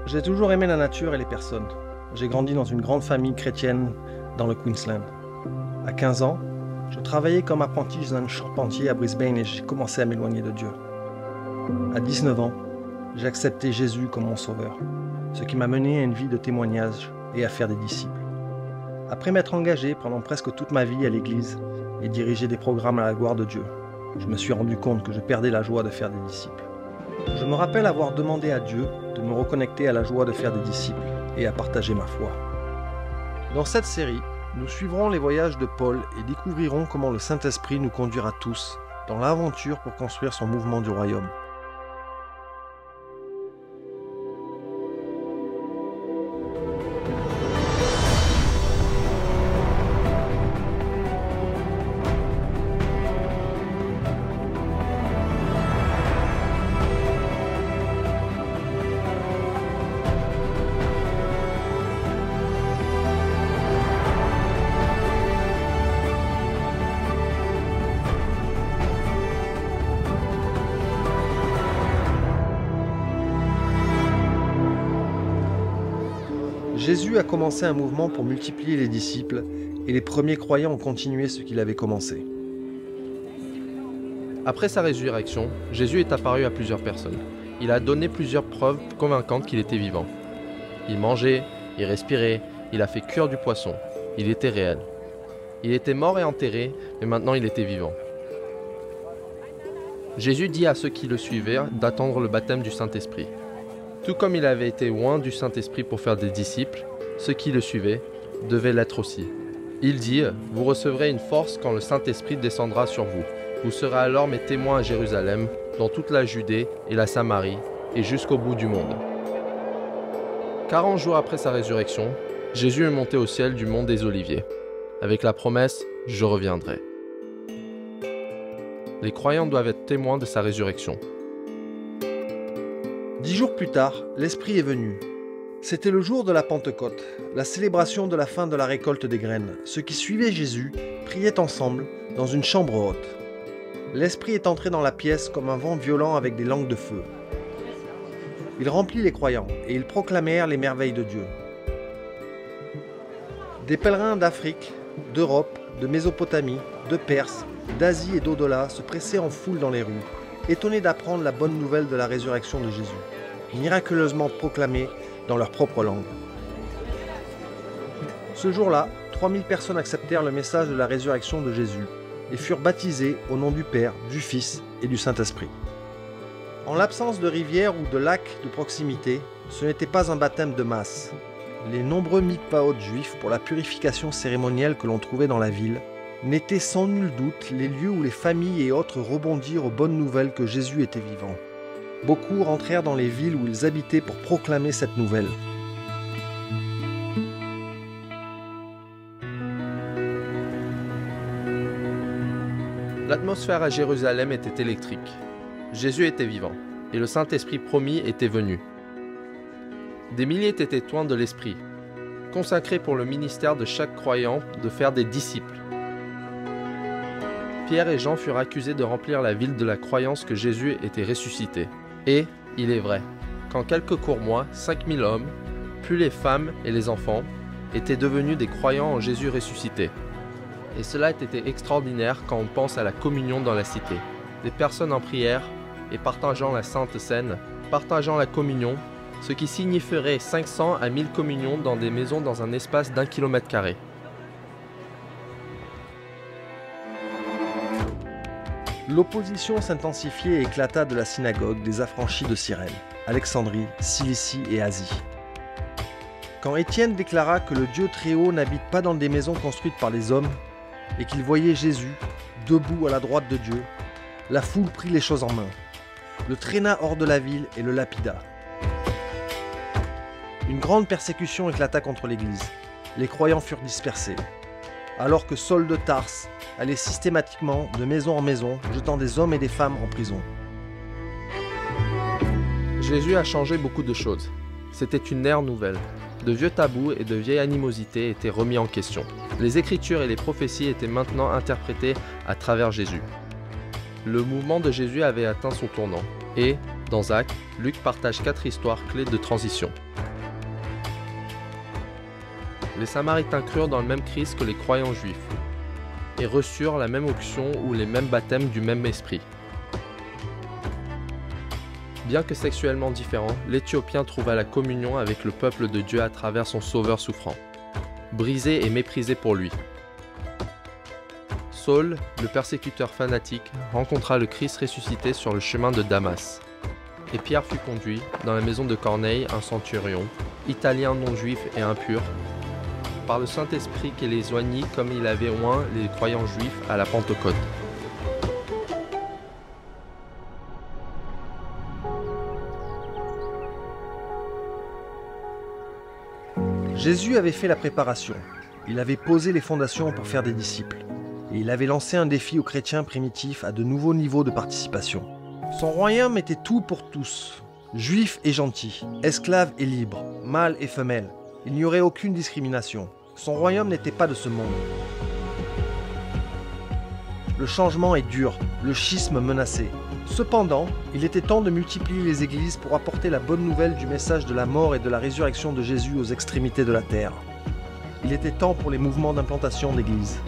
J'ai toujours aimé la nature et les personnes. J'ai grandi dans une grande famille chrétienne dans le Queensland. À 15 ans, je travaillais comme apprenti chez un charpentier à Brisbane et j'ai commencé à m'éloigner de Dieu. À 19 ans, j'ai accepté Jésus comme mon sauveur, ce qui m'a mené à une vie de témoignage et à faire des disciples. Après m'être engagé pendant presque toute ma vie à l'église et diriger des programmes à la gloire de Dieu, je me suis rendu compte que je perdais la joie de faire des disciples. Je me rappelle avoir demandé à Dieu de me reconnecter à la joie de faire des disciples et à partager ma foi. Dans cette série, nous suivrons les voyages de Paul et découvrirons comment le Saint-Esprit nous conduira tous dans l'aventure pour construire son mouvement du royaume. Jésus a commencé un mouvement pour multiplier les disciples et les premiers croyants ont continué ce qu'il avait commencé. Après sa résurrection, Jésus est apparu à plusieurs personnes. Il a donné plusieurs preuves convaincantes qu'il était vivant. Il mangeait, il respirait, il a fait cuire du poisson. Il était réel. Il était mort et enterré, mais maintenant il était vivant. Jésus dit à ceux qui le suivaient d'attendre le baptême du Saint-Esprit. Tout comme il avait été oint du Saint-Esprit pour faire des disciples, ceux qui le suivaient devaient l'être aussi. Il dit « Vous recevrez une force quand le Saint-Esprit descendra sur vous. Vous serez alors mes témoins à Jérusalem, dans toute la Judée et la Samarie, et jusqu'au bout du monde. » 40 jours après sa résurrection, Jésus est monté au ciel du mont des Oliviers, avec la promesse « Je reviendrai ». Les croyants doivent être témoins de sa résurrection. 10 jours plus tard, l'Esprit est venu. C'était le jour de la Pentecôte, la célébration de la fin de la récolte des graines. Ceux qui suivaient Jésus priaient ensemble dans une chambre haute. L'Esprit est entré dans la pièce comme un vent violent avec des langues de feu. Il remplit les croyants et ils proclamèrent les merveilles de Dieu. Des pèlerins d'Afrique, d'Europe, de Mésopotamie, de Perse, d'Asie et d'au-delà se pressaient en foule dans les rues, étonnés d'apprendre la bonne nouvelle de la résurrection de Jésus, miraculeusement proclamée dans leur propre langue. Ce jour-là, 3000 personnes acceptèrent le message de la résurrection de Jésus et furent baptisées au nom du Père, du Fils et du Saint-Esprit. En l'absence de rivières ou de lacs de proximité, ce n'était pas un baptême de masse. Les nombreux mikvaot juifs pour la purification cérémonielle que l'on trouvait dans la ville n'étaient sans nul doute les lieux où les familles et autres rebondirent aux bonnes nouvelles que Jésus était vivant. Beaucoup rentrèrent dans les villes où ils habitaient pour proclamer cette nouvelle. L'atmosphère à Jérusalem était électrique. Jésus était vivant, et le Saint-Esprit promis était venu. Des milliers étaient témoins de l'Esprit, consacrés pour le ministère de chaque croyant de faire des disciples. Pierre et Jean furent accusés de remplir la ville de la croyance que Jésus était ressuscité. Et, il est vrai, qu'en quelques courts mois, 5000 hommes, plus les femmes et les enfants, étaient devenus des croyants en Jésus ressuscité. Et cela était extraordinaire quand on pense à la communion dans la cité. Des personnes en prière et partageant la Sainte Seine, partageant la communion, ce qui signifierait 500 à 1000 communions dans des maisons dans un espace d'1 km². L'opposition s'intensifiait et éclata de la synagogue des affranchis de Cyrène, Alexandrie, Cilicie et Asie. Quand Étienne déclara que le Dieu très haut n'habite pas dans des maisons construites par les hommes et qu'il voyait Jésus, debout à la droite de Dieu, la foule prit les choses en main, le traîna hors de la ville et le lapida. Une grande persécution éclata contre l'Église. Les croyants furent dispersés, alors que Saul de Tarse allait systématiquement de maison en maison, jetant des hommes et des femmes en prison. Jésus a changé beaucoup de choses. C'était une ère nouvelle. De vieux tabous et de vieilles animosités étaient remis en question. Les Écritures et les prophéties étaient maintenant interprétées à travers Jésus. Le mouvement de Jésus avait atteint son tournant. Et, Dans Actes, Luc partage 4 histoires clés de transition. Les Samaritains crurent dans le même Christ que les croyants juifs et reçurent la même onction ou les mêmes baptêmes du même esprit. Bien que sexuellement différent, l'Éthiopien trouva la communion avec le peuple de Dieu à travers son sauveur souffrant, brisé et méprisé pour lui. Saul, le persécuteur fanatique, rencontra le Christ ressuscité sur le chemin de Damas. Et Pierre fut conduit dans la maison de Corneille, un centurion, italien non-juif et impur, par le Saint-Esprit qui les oignit comme il avait oint les croyants juifs à la Pentecôte. Jésus avait fait la préparation. Il avait posé les fondations pour faire des disciples. Et il avait lancé un défi aux chrétiens primitifs à de nouveaux niveaux de participation. Son royaume était tout pour tous, juifs et gentils, esclaves et libres, mâles et femelles. Il n'y aurait aucune discrimination. Son royaume n'était pas de ce monde. Le changement est dur, le schisme menacé. Cependant, il était temps de multiplier les églises pour apporter la bonne nouvelle du message de la mort et de la résurrection de Jésus aux extrémités de la terre. Il était temps pour les mouvements d'implantation d'églises.